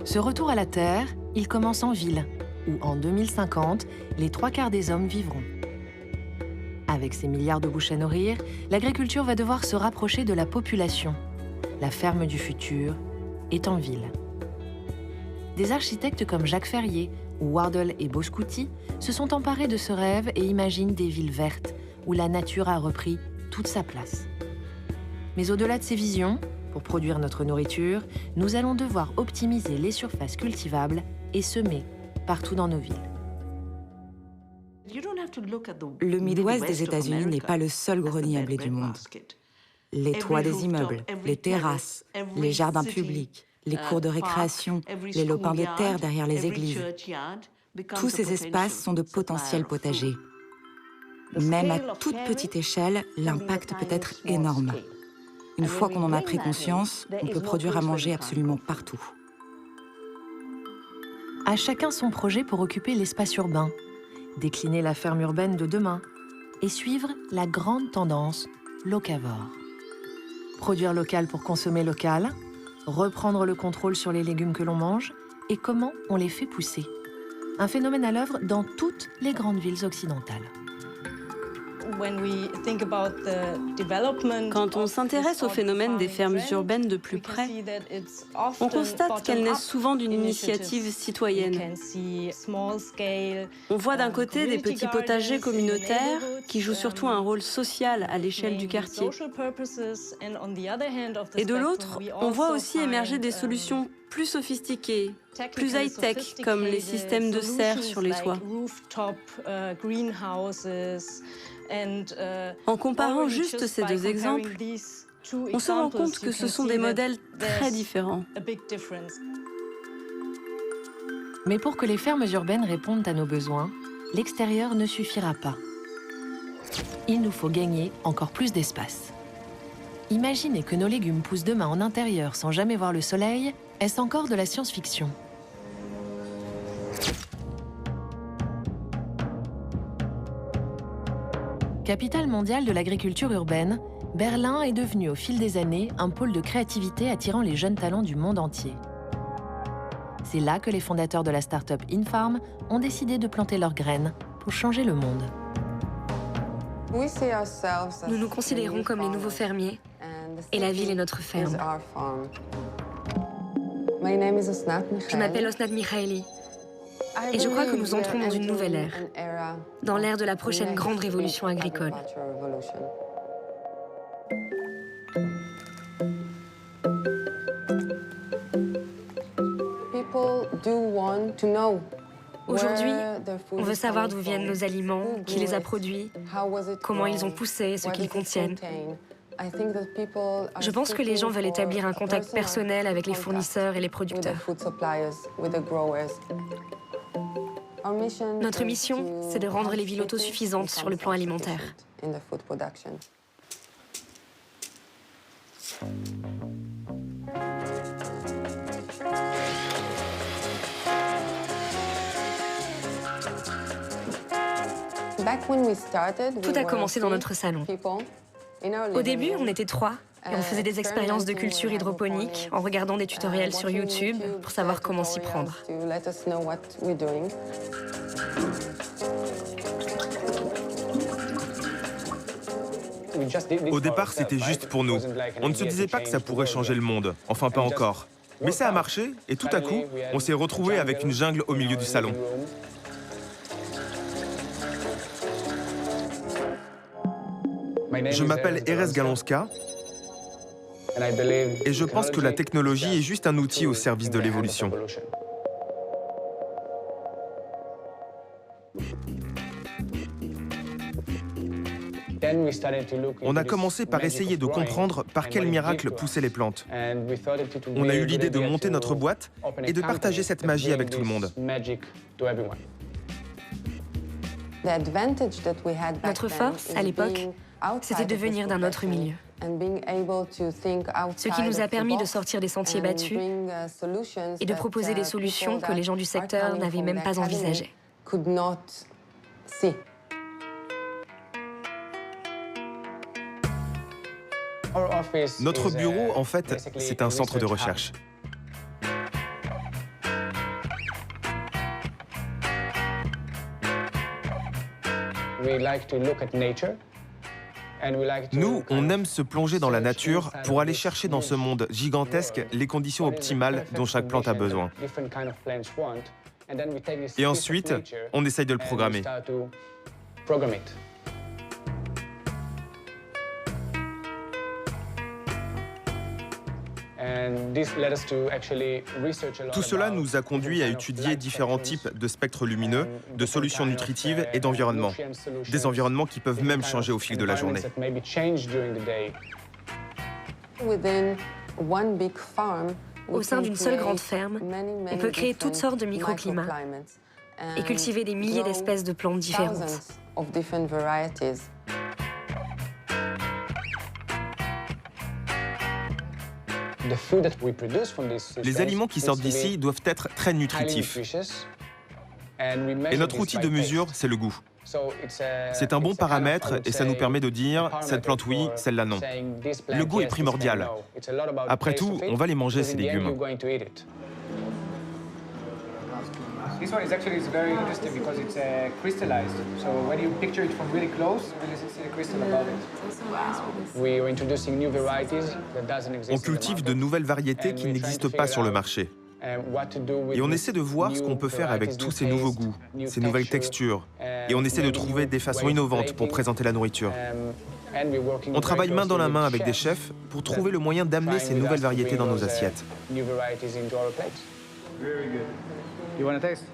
Ce retour à la Terre, il commence en ville, où en 2050, les 3/4 des hommes vivront. Avec ses milliards de bouches à nourrir, l'agriculture va devoir se rapprocher de la population. La ferme du futur est en ville. Des architectes comme Jacques Ferrier ou Wardle et Boscouti se sont emparés de ce rêve et imaginent des villes vertes où la nature a repris toute sa place. Mais au-delà de ces visions, pour produire notre nourriture, nous allons devoir optimiser les surfaces cultivables et semer partout dans nos villes. Le Midwest des États-Unis n'est pas le seul grenier à blé du monde. Les toits des immeubles, les terrasses, les jardins publics, les cours de récréation, les lopins de terre derrière les églises. Tous ces espaces sont de potentiels potagers. Même à toute petite échelle, l'impact peut être énorme. Une fois qu'on en a pris conscience, on peut produire à manger absolument partout. À chacun son projet pour occuper l'espace urbain, décliner la ferme urbaine de demain et suivre la grande tendance locavore. Produire local pour consommer local, reprendre le contrôle sur les légumes que l'on mange et comment on les fait pousser. Un phénomène à l'œuvre dans toutes les grandes villes occidentales. Quand on s'intéresse au phénomène des fermes urbaines de plus près, on constate qu'elles naissent souvent d'une initiative citoyenne. On voit d'un côté des petits potagers communautaires qui jouent surtout un rôle social à l'échelle du quartier. Et de l'autre, on voit aussi émerger des solutions plus sophistiquées, plus high-tech, comme les systèmes de serre sur les toits. En comparant juste ces deux exemples, on se rend compte que ce sont des modèles très différents. Mais pour que les fermes urbaines répondent à nos besoins, l'extérieur ne suffira pas. Il nous faut gagner encore plus d'espace. Imaginer que nos légumes poussent demain en intérieur sans jamais voir le soleil, est-ce encore de la science-fiction? Capitale mondiale de l'agriculture urbaine, Berlin est devenu au fil des années un pôle de créativité attirant les jeunes talents du monde entier. C'est là que les fondateurs de la start-up InFarm ont décidé de planter leurs graines pour changer le monde. Nous nous considérons comme les nouveaux fermiers et la ville est notre ferme. Je m'appelle Osnat Mikhaeli et je crois que nous entrons dans une nouvelle ère, dans l'ère de la prochaine grande révolution agricole. Aujourd'hui, on veut savoir d'où viennent nos aliments, qui les a produits, comment ils ont poussé, ce qu'ils contiennent. Je pense que les gens veulent établir un contact personnel avec les fournisseurs et les producteurs. Notre mission, c'est de rendre les villes autosuffisantes sur le plan alimentaire. Tout a commencé dans notre salon. Au début, on était 3 et on faisait des expériences de culture hydroponique en regardant des tutoriels sur YouTube pour savoir comment s'y prendre. Au départ, c'était juste pour nous. On ne se disait pas que ça pourrait changer le monde. Enfin, pas encore. Mais ça a marché et tout à coup, on s'est retrouvés avec une jungle au milieu du salon. Je m'appelle Erez Galonska et je pense que la technologie est juste un outil au service de l'évolution. On a commencé par essayer de comprendre par quel miracle poussaient les plantes. On a eu l'idée de monter notre boîte et de partager cette magie avec tout le monde. Notre force, à l'époque, c'était de venir d'un autre milieu. Ce qui nous a permis de sortir des sentiers battus et de proposer des solutions que les gens du secteur n'avaient même pas envisagées. Notre bureau, en fait, c'est un centre de recherche. Nous, on aime se plonger dans la nature pour aller chercher dans ce monde gigantesque les conditions optimales dont chaque plante a besoin. Et ensuite, on essaye de le programmer. Tout cela nous a conduit à étudier différents types de spectres lumineux, de solutions nutritives et d'environnements. Des environnements qui peuvent même changer au fil de la journée. Au sein d'une seule grande ferme, on peut créer toutes sortes de microclimats et cultiver des milliers d'espèces de plantes différentes. Les aliments qui sortent d'ici doivent être très nutritifs. Et notre outil de mesure, c'est le goût. C'est un bon paramètre et ça nous permet de dire cette plante oui, celle-là non. Le goût est primordial. Après tout, on va les manger, ces légumes. This one is actually very interesting because it's crystallized. So when you picture it from really close, you really see the crystal above it. We are introducing new varieties that doesn't exist. On cultive de nouvelles variétés qui n'existent pas sur le marché. Et on essaie de voir ce qu'on peut faire avec tous ces nouveaux goûts, ces nouvelles textures. Et on essaie de trouver des façons innovantes pour présenter la nourriture. On travaille main dans la main avec des chefs pour trouver le moyen d'amener ces nouvelles variétés dans nos assiettes. You want to taste?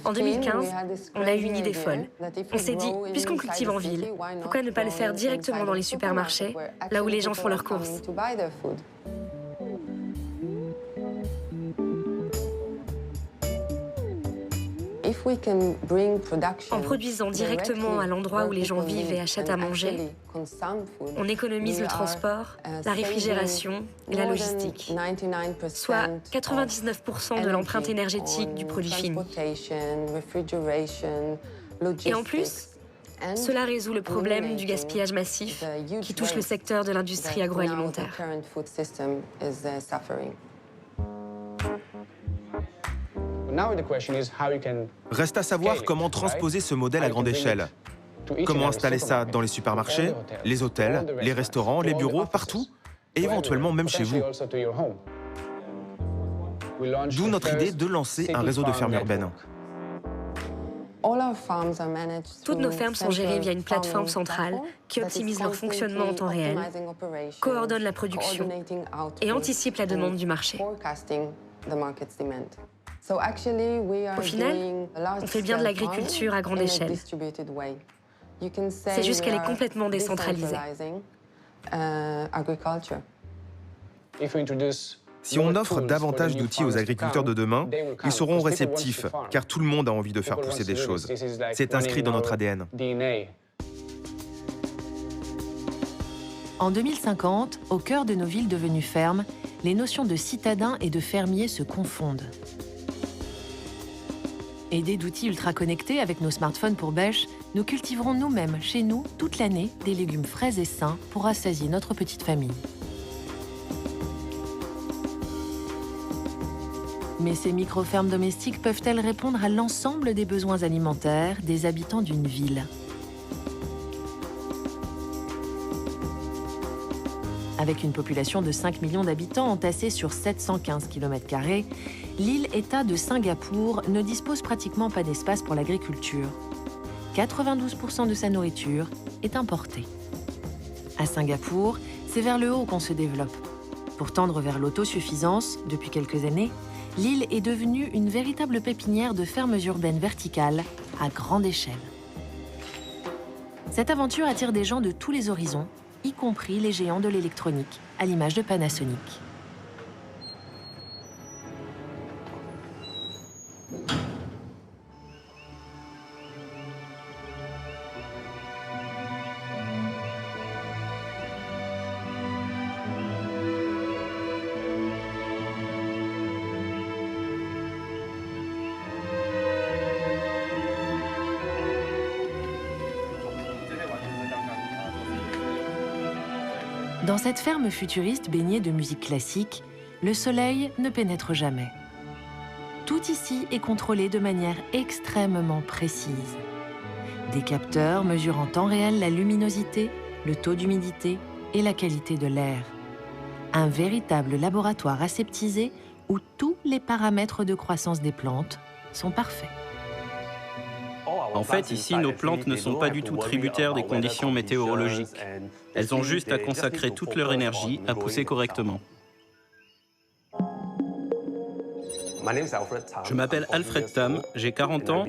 En 2015, on a eu une idée folle. On s'est dit, puisqu'on cultive en ville, pourquoi ne pas le faire directement dans les supermarchés, là où les gens font leurs courses? En produisant directement à l'endroit où les gens vivent et achètent à manger, on économise le transport, la réfrigération et la logistique, soit 99% de l'empreinte énergétique du produit fini. Et en plus, cela résout le problème du gaspillage massif qui touche le secteur de l'industrie agroalimentaire. Reste à savoir comment transposer ce modèle à grande échelle. Comment installer ça dans les supermarchés, les hôtels, les restaurants, les bureaux, partout, et éventuellement même chez vous. D'où notre idée de lancer un réseau de fermes urbaines. Toutes nos fermes sont gérées via une plateforme centrale qui optimise leur fonctionnement en temps réel, coordonne la production et anticipe la demande du marché. Au final, on fait bien de l'agriculture à grande échelle. C'est juste qu'elle est complètement décentralisée. Si on offre davantage d'outils aux agriculteurs de demain, ils seront réceptifs, car tout le monde a envie de faire pousser des choses. C'est inscrit dans notre ADN. En 2050, au cœur de nos villes devenues fermes, les notions de citadins et de fermiers se confondent. Aidés d'outils ultra connectés avec nos smartphones pour bêche, nous cultiverons nous-mêmes, chez nous, toute l'année, des légumes frais et sains pour rassasier notre petite famille. Mais ces micro-fermes domestiques peuvent-elles répondre à l'ensemble des besoins alimentaires des habitants d'une ville? Avec une population de 5 millions d'habitants entassés sur 715 km², l'île-État de Singapour ne dispose pratiquement pas d'espace pour l'agriculture. 92% de sa nourriture est importée. À Singapour, c'est vers le haut qu'on se développe. Pour tendre vers l'autosuffisance, depuis quelques années, l'île est devenue une véritable pépinière de fermes urbaines verticales à grande échelle. Cette aventure attire des gens de tous les horizons, y compris les géants de l'électronique, à l'image de Panasonic. Dans cette ferme futuriste baignée de musique classique, le soleil ne pénètre jamais. Tout ici est contrôlé de manière extrêmement précise. Des capteurs mesurent en temps réel la luminosité, le taux d'humidité et la qualité de l'air. Un véritable laboratoire aseptisé où tous les paramètres de croissance des plantes sont parfaits. En fait, ici, nos plantes ne sont pas du tout tributaires des conditions météorologiques. Elles ont juste à consacrer toute leur énergie à pousser correctement. Je m'appelle Alfred Tam, j'ai 40 ans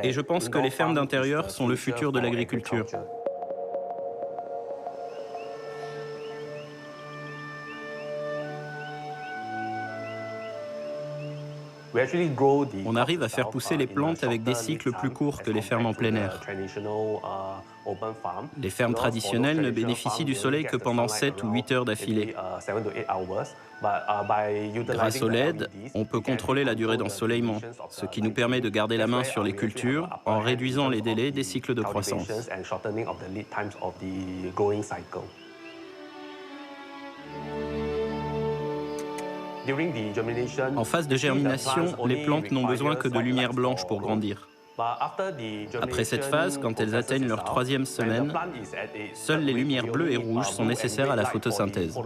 et je pense que les fermes d'intérieur sont le futur de l'agriculture. On arrive à faire pousser les plantes avec des cycles plus courts que les fermes en plein air. Les fermes traditionnelles ne bénéficient du soleil que pendant 7 ou 8 heures d'affilée. Grâce au LED, on peut contrôler la durée d'ensoleillement, ce qui nous permet de garder la main sur les cultures en réduisant les délais des cycles de croissance. En phase de germination, les plantes n'ont besoin que de lumière blanche pour grandir. Après cette phase, quand elles atteignent leur 3e semaine, seules les lumières bleues et rouges sont nécessaires à la photosynthèse.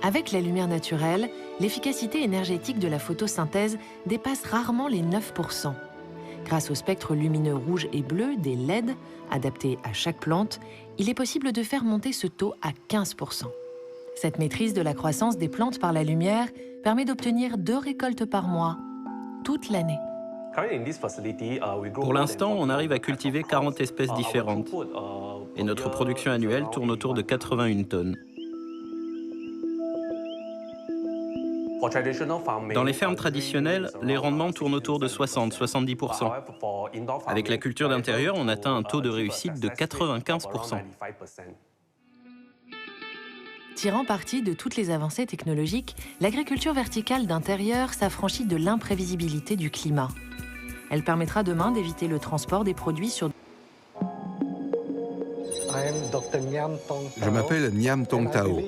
Avec la lumière naturelle, l'efficacité énergétique de la photosynthèse dépasse rarement les 9%. Grâce au spectre lumineux rouge et bleu des LED, adaptés à chaque plante, il est possible de faire monter ce taux à 15%. Cette maîtrise de la croissance des plantes par la lumière permet d'obtenir 2 récoltes par mois, toute l'année. Pour l'instant, on arrive à cultiver 40 espèces différentes et notre production annuelle tourne autour de 81 tonnes. Dans les fermes traditionnelles, les rendements tournent autour de 60-70%. Avec la culture d'intérieur, on atteint un taux de réussite de 95%. Tirant parti de toutes les avancées technologiques, l'agriculture verticale d'intérieur s'affranchit de l'imprévisibilité du climat. Elle permettra demain d'éviter le transport des produits sur... Je m'appelle Niam Tong Tao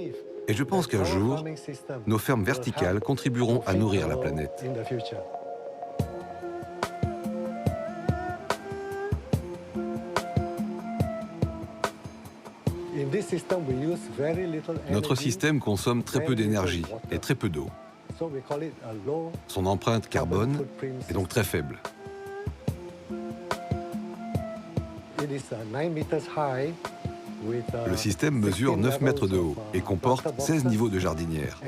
et je pense qu'un jour, nos fermes verticales contribueront à nourrir la planète. Notre système consomme très peu d'énergie et très peu d'eau. Son empreinte carbone est donc très faible. Le système mesure 9 mètres de haut et comporte 16 niveaux de jardinières.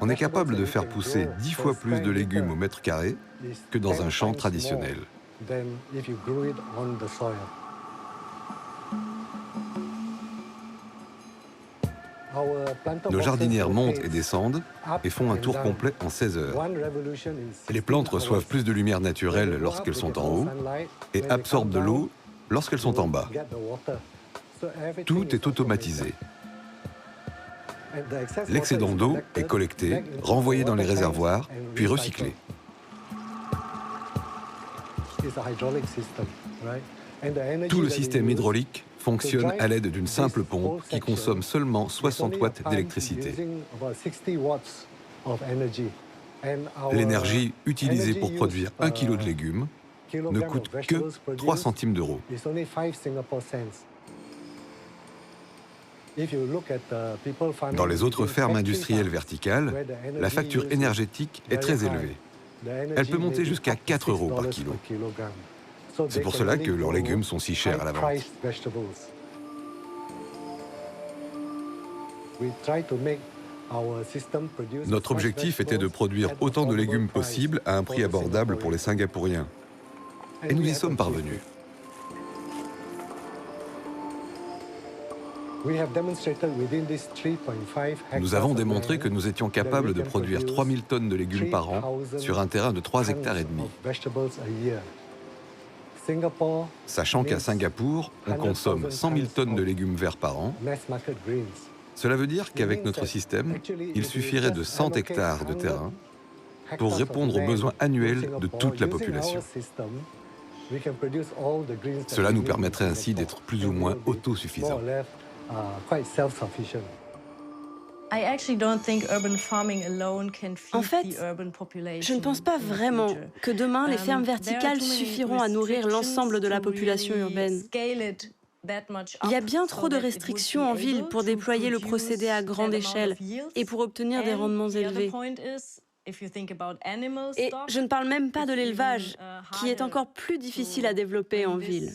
On est capable de faire pousser 10 fois plus de légumes au mètre carré que dans un champ traditionnel. Nos jardinières montent et descendent et font un tour complet en 16 heures. Les plantes reçoivent plus de lumière naturelle lorsqu'elles sont en haut et absorbent de l'eau lorsqu'elles sont en bas. Tout est automatisé. L'excédent d'eau est collecté, renvoyé dans les réservoirs, puis recyclé. Tout le système hydraulique fonctionne à l'aide d'une simple pompe qui consomme seulement 60 watts d'électricité. L'énergie utilisée pour produire 1 kg de légumes ne coûte que 3 centimes d'euros. Dans les autres fermes industrielles verticales, la facture énergétique est très élevée. Elle peut monter jusqu'à 4 euros par kilo. C'est pour cela que leurs légumes sont si chers à la vente. Notre objectif était de produire autant de légumes possible à un prix abordable pour les Singapouriens. Et nous y sommes parvenus. Nous avons démontré que nous étions capables de produire 3000 tonnes de légumes par an sur un terrain de 3,5 hectares. Sachant qu'à Singapour, on consomme 100 000 tonnes de légumes verts par an, cela veut dire qu'avec notre système, il suffirait de 100 hectares de terrain pour répondre aux besoins annuels de toute la population. Cela nous permettrait ainsi d'être plus ou moins autosuffisants. En fait, je ne pense pas vraiment que demain, les fermes verticales suffiront à nourrir l'ensemble de la population urbaine. Il y a bien trop de restrictions en ville pour déployer le procédé à grande échelle et pour obtenir des rendements élevés. Et je ne parle même pas de l'élevage, qui est encore plus difficile à développer en ville.